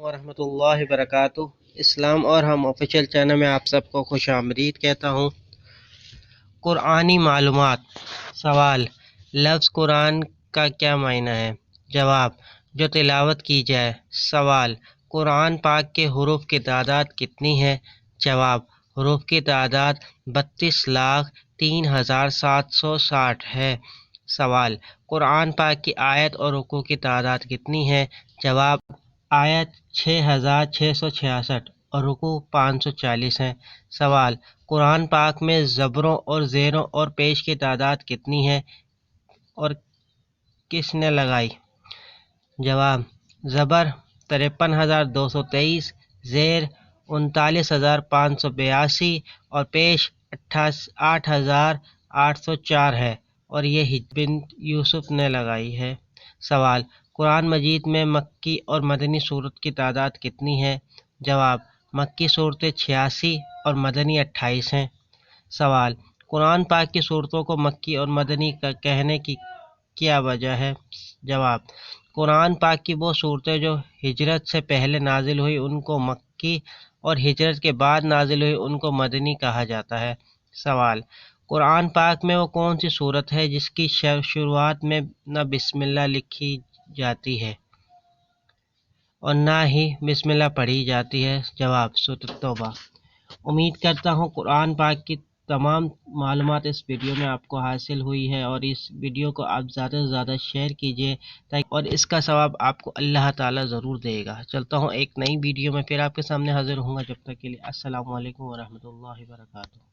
ورحمۃ اللہ وبرکاتہ۔ اسلام اور ہم آفیشیل چینل میں آپ سب کو خوش آمدید کہتا ہوں۔ قرآنی معلومات۔ سوال: لفظ قرآن کا کیا معنی ہے؟ جواب: جو تلاوت کی جائے۔ سوال: قرآن پاک کے حروف کی تعداد کتنی ہے؟ جواب: حروف کی تعداد 32,03,760 ہے۔ سوال: قرآن پاک کی آیت اور رکوع کی تعداد کتنی ہے؟ جواب: آیت 6,666 اور رکوع 540 ہیں۔ سوال: قرآن پاک میں زبروں اور زیروں اور پیش کی تعداد کتنی ہے اور کس نے لگائی؟ جواب: زبر 53,223، زیر 39,582 اور پیش 8,804 ہے اور یہ حجر بنت یوسف نے لگائی ہے۔ سوال: قرآن مجید میں مکی اور مدنی سورت کی تعداد کتنی ہے؟ جواب: مکی صورتیں 86 اور مدنی 28 ہیں۔ سوال: قرآن پاک کی صورتوں کو مکی اور مدنی کہنے کی کیا وجہ ہے؟ جواب: قرآن پاک کی وہ صورتیں جو ہجرت سے پہلے نازل ہوئی ان کو مکی اور ہجرت کے بعد نازل ہوئی ان کو مدنی کہا جاتا ہے۔ سوال: قرآن پاک میں وہ کون سی صورت ہے جس کی شروعات میں نہ بسم اللہ لکھی جاتی ہے اور نہ ہی بسم اللہ پڑھی جاتی ہے؟ جواب: سورۃ توبہ۔ امید کرتا ہوں قرآن پاک کی تمام معلومات اس ویڈیو میں آپ کو حاصل ہوئی ہے، اور اس ویڈیو کو آپ زیادہ سے زیادہ شیئر کیجیے اور اس کا ثواب آپ کو اللہ تعالیٰ ضرور دے گا۔ چلتا ہوں ایک نئی ویڈیو میں پھر آپ کے سامنے حاضر ہوں گا، جب تک کے لیے السلام علیکم ورحمۃ اللہ وبرکاتہ۔